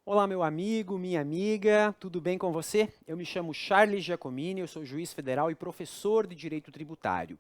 Olá, meu amigo, minha amiga, tudo bem com você? Eu me chamo Charles Giacomini, eu sou juiz federal e professor de Direito Tributário.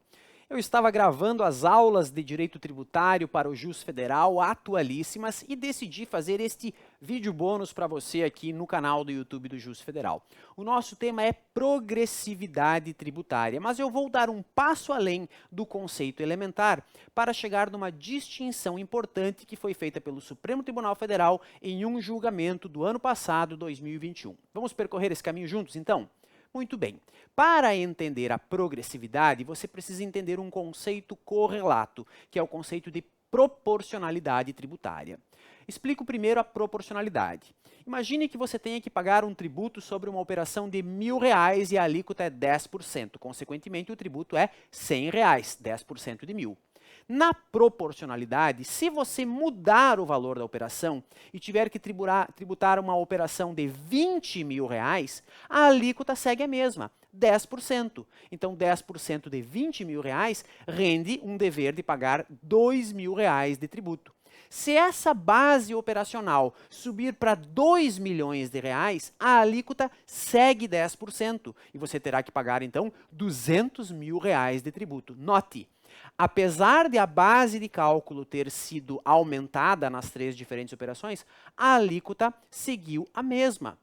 Eu estava gravando as aulas de Direito Tributário para o Jus Federal atualíssimas e decidi fazer este vídeo bônus para você aqui no canal do YouTube do Jus Federal. O nosso tema é progressividade tributária, mas eu vou dar um passo além do conceito elementar para chegar numa distinção importante que foi feita pelo Supremo Tribunal Federal em um julgamento do ano passado, 2021. Vamos percorrer esse caminho juntos, então? Muito bem. Para entender a progressividade, você precisa entender um conceito correlato, que é o conceito de proporcionalidade tributária. Explico primeiro a proporcionalidade. Imagine que você tenha que pagar um tributo sobre uma operação de R$ 1.000 e a alíquota é 10%. Consequentemente, o tributo é R$ 100, 10% de 1.000. Na proporcionalidade, se você mudar o valor da operação e tiver que tributar uma operação de R$ 20.000, a alíquota segue a mesma, 10%. Então, 10% de R$ 20.000 rende um dever de pagar R$ 2.000 de tributo. Se essa base operacional subir para R$ 2 milhões, a alíquota segue 10% e você terá que pagar, então, R$ 200 mil de tributo. Note, apesar de a base de cálculo ter sido aumentada nas três diferentes operações, a alíquota seguiu a mesma.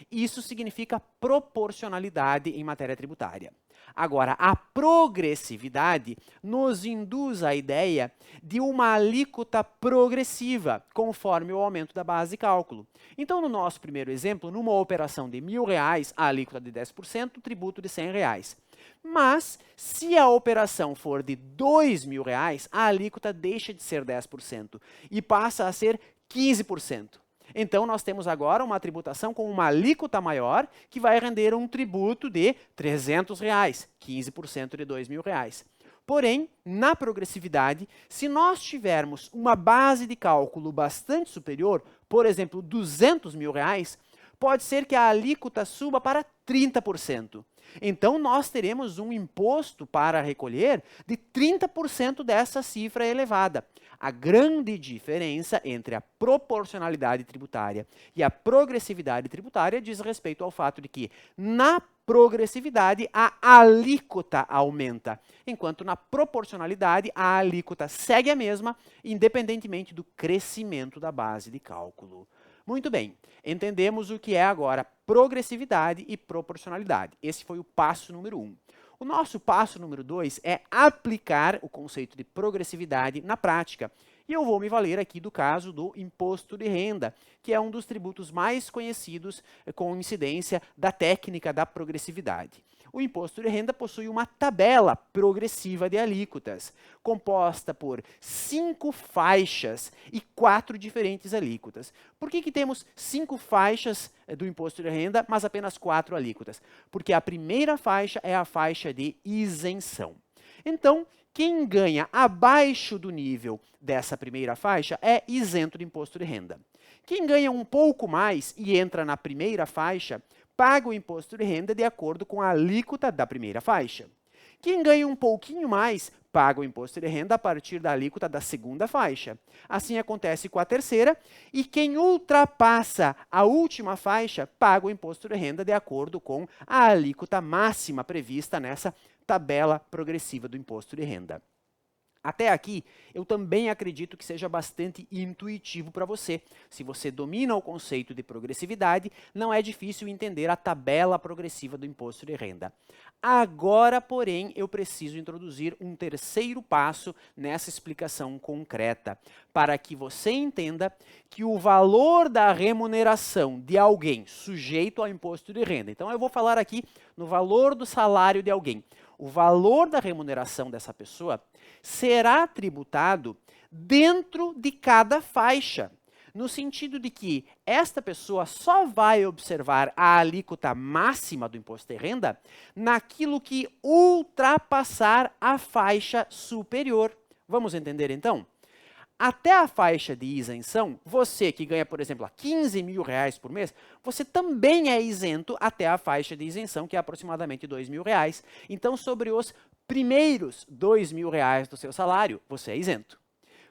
Isso significa proporcionalidade em matéria tributária. Agora, a progressividade nos induz à ideia de uma alíquota progressiva, conforme o aumento da base de cálculo. Então, no nosso primeiro exemplo, numa operação de R$ 1.000, a alíquota de 10%, o tributo de R$ 100. Mas, se a operação for de R$ 2.000, a alíquota deixa de ser 10% e passa a ser 15%. Então, nós temos agora uma tributação com uma alíquota maior, que vai render um tributo de R$ 300, 15% de R$ 2.000. Porém, na progressividade, se nós tivermos uma base de cálculo bastante superior, por exemplo, R$ 200.000, pode ser que a alíquota suba para 30%. Então, nós teremos um imposto para recolher de 30% dessa cifra elevada. A grande diferença entre a proporcionalidade tributária e a progressividade tributária diz respeito ao fato de que, na progressividade, a alíquota aumenta, enquanto na proporcionalidade, a alíquota segue a mesma, independentemente do crescimento da base de cálculo. Muito bem, entendemos o que é agora progressividade e proporcionalidade. Esse foi o passo número 1. O nosso passo número 2 é aplicar o conceito de progressividade na prática. E eu vou me valer aqui do caso do imposto de renda, que é um dos tributos mais conhecidos com incidência da técnica da progressividade. O imposto de renda possui uma tabela progressiva de alíquotas, composta por 5 faixas e 4 diferentes alíquotas. Por que temos 5 faixas do imposto de renda, mas apenas 4 alíquotas? Porque a primeira faixa é a faixa de isenção. Então, quem ganha abaixo do nível dessa primeira faixa é isento de imposto de renda. Quem ganha um pouco mais e entra na primeira faixa, paga o imposto de renda de acordo com a alíquota da primeira faixa. Quem ganha um pouquinho mais, paga o imposto de renda a partir da alíquota da segunda faixa. Assim acontece com a terceira, e quem ultrapassa a última faixa, paga o imposto de renda de acordo com a alíquota máxima prevista nessa tabela progressiva do imposto de renda. Até aqui, eu também acredito que seja bastante intuitivo para você. Se você domina o conceito de progressividade, não é difícil entender a tabela progressiva do imposto de renda. Agora, porém, eu preciso introduzir um terceiro passo nessa explicação concreta, para que você entenda que o valor da remuneração de alguém sujeito ao imposto de renda. Então, eu vou falar aqui no valor do salário de alguém. O valor da remuneração dessa pessoa será tributado dentro de cada faixa, no sentido de que esta pessoa só vai observar a alíquota máxima do imposto de renda naquilo que ultrapassar a faixa superior. Vamos entender então? Até a faixa de isenção, você que ganha, por exemplo, R$ 15.000 por mês, você também é isento até a faixa de isenção, que é aproximadamente R$ 2.000. Então, sobre os primeiros R$ 2.000 do seu salário, você é isento.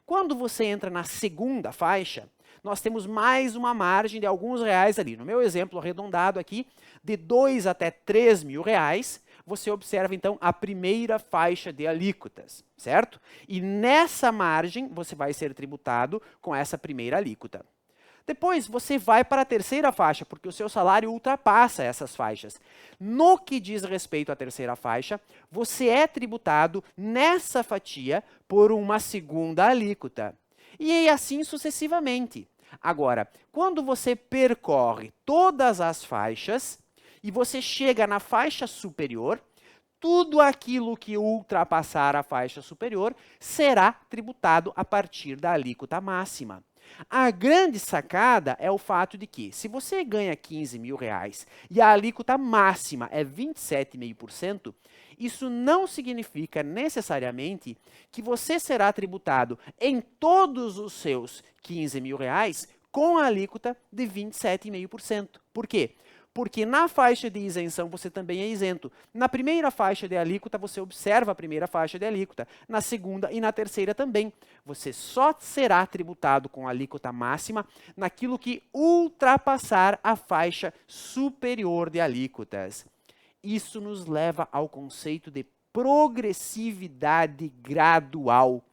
Quando você entra na segunda faixa, nós temos mais uma margem de alguns reais ali. No meu exemplo arredondado aqui, de 2 até 3 mil reais, você observa então a primeira faixa de alíquotas, certo? E nessa margem você vai ser tributado com essa primeira alíquota. Depois você vai para a terceira faixa, porque o seu salário ultrapassa essas faixas. No que diz respeito à terceira faixa, você é tributado nessa fatia por uma segunda alíquota. E assim sucessivamente. Agora, quando você percorre todas as faixas e você chega na faixa superior, tudo aquilo que ultrapassar a faixa superior será tributado a partir da alíquota máxima. A grande sacada é o fato de que, se você ganha 15 mil reais e a alíquota máxima é 27,5%, isso não significa necessariamente que você será tributado em todos os seus 15 mil reais com a alíquota de 27,5%. Por quê? Porque na faixa de isenção você também é isento. Na primeira faixa de alíquota, você observa a primeira faixa de alíquota. Na segunda e na terceira também. Você só será tributado com a alíquota máxima naquilo que ultrapassar a faixa superior de alíquotas. Isso nos leva ao conceito de progressividade gradual.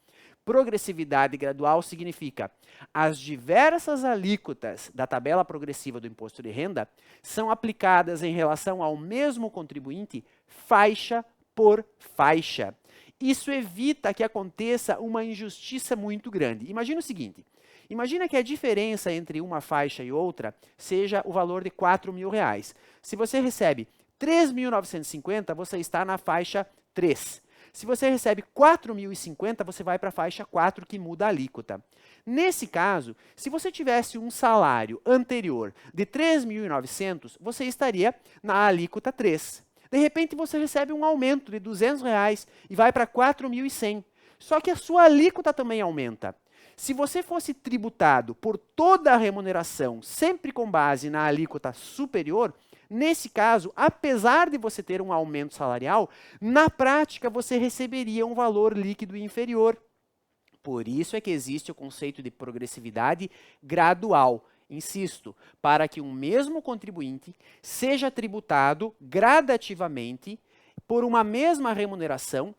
Progressividade gradual significa as diversas alíquotas da tabela progressiva do imposto de renda são aplicadas em relação ao mesmo contribuinte faixa por faixa. Isso evita que aconteça uma injustiça muito grande. Imagina o seguinte, imagina que a diferença entre uma faixa e outra seja o valor de 4 mil reais. Se você recebe 3.950, você está na faixa 3. Se você recebe 4.050, você vai para a faixa 4, que muda a alíquota. Nesse caso, se você tivesse um salário anterior de 3.900, você estaria na alíquota 3. De repente, você recebe um aumento de R$200 e vai para 4.100. Só que a sua alíquota também aumenta. Se você fosse tributado por toda a remuneração, sempre com base na alíquota superior, nesse caso, apesar de você ter um aumento salarial, na prática você receberia um valor líquido inferior. Por isso é que existe o conceito de progressividade gradual. Insisto, para que um mesmo contribuinte seja tributado gradativamente por uma mesma remuneração,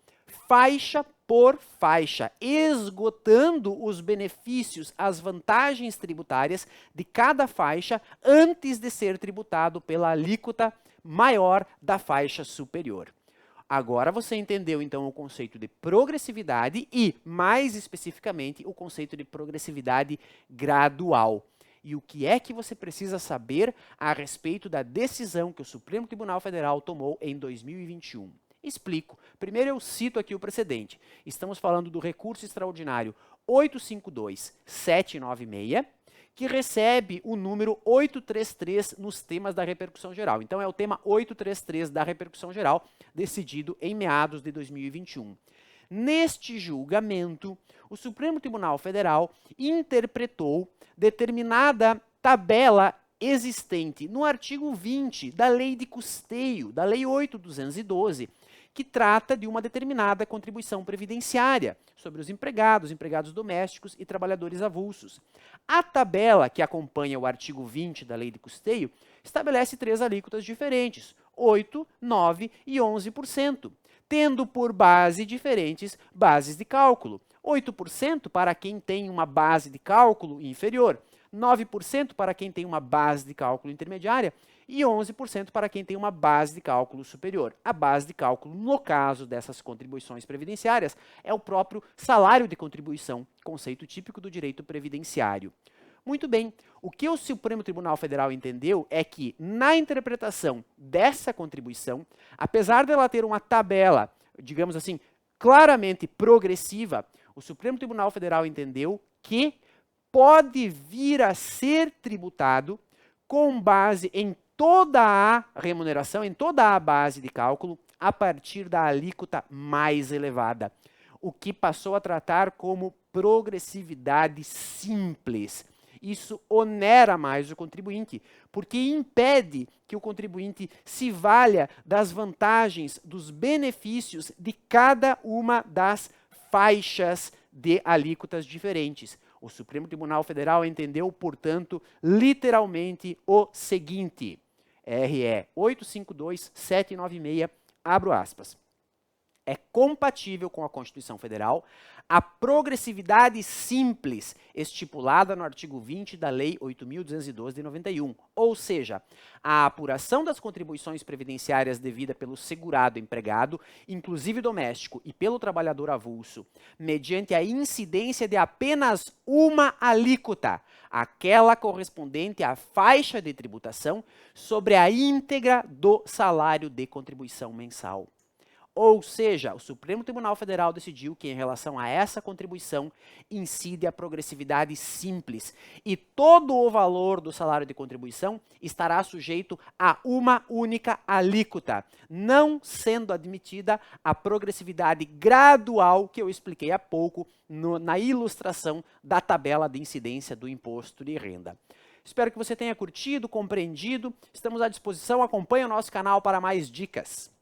faixa por faixa, esgotando os benefícios, as vantagens tributárias de cada faixa antes de ser tributado pela alíquota maior da faixa superior. Agora você entendeu, então, o conceito de progressividade e, mais especificamente, o conceito de progressividade gradual. E o que é que você precisa saber a respeito da decisão que o Supremo Tribunal Federal tomou em 2021? Explico. Primeiro eu cito aqui o precedente. Estamos falando do recurso extraordinário 852.796, que recebe o número 833 nos temas da repercussão geral. Então é o tema 833 da repercussão geral, decidido em meados de 2021. Neste julgamento, o Supremo Tribunal Federal interpretou determinada tabela existente no artigo 20 da Lei de Custeio, da Lei 8.212, que trata de uma determinada contribuição previdenciária sobre os empregados, empregados domésticos e trabalhadores avulsos. A tabela que acompanha o artigo 20 da Lei de Custeio estabelece 3 alíquotas diferentes, 8%, 9% e 11%, tendo por base diferentes bases de cálculo. 8% para quem tem uma base de cálculo inferior, 9% para quem tem uma base de cálculo intermediária e 11% para quem tem uma base de cálculo superior. A base de cálculo, no caso dessas contribuições previdenciárias, é o próprio salário de contribuição, conceito típico do direito previdenciário. Muito bem, o que o Supremo Tribunal Federal entendeu é que, na interpretação dessa contribuição, apesar dela ter uma tabela, digamos assim, claramente progressiva, o Supremo Tribunal Federal entendeu que pode vir a ser tributado com base em toda a remuneração, em toda a base de cálculo, a partir da alíquota mais elevada, o que passou a tratar como progressividade simples. Isso onera mais o contribuinte, porque impede que o contribuinte se valha das vantagens, dos benefícios de cada uma das faixas de alíquotas diferentes. O Supremo Tribunal Federal entendeu, portanto, literalmente o seguinte, RE 852-796, abro aspas. É compatível com a Constituição Federal a progressividade simples estipulada no artigo 20 da Lei 8.212 de 91, ou seja, a apuração das contribuições previdenciárias devida pelo segurado empregado, inclusive doméstico, e pelo trabalhador avulso, mediante a incidência de apenas uma alíquota, aquela correspondente à faixa de tributação sobre a íntegra do salário de contribuição mensal. Ou seja, o Supremo Tribunal Federal decidiu que, em relação a essa contribuição, incide a progressividade simples e todo o valor do salário de contribuição estará sujeito a uma única alíquota, não sendo admitida a progressividade gradual que eu expliquei há pouco na ilustração da tabela de incidência do imposto de renda. Espero que você tenha curtido, compreendido. Estamos à disposição. Acompanhe o nosso canal para mais dicas.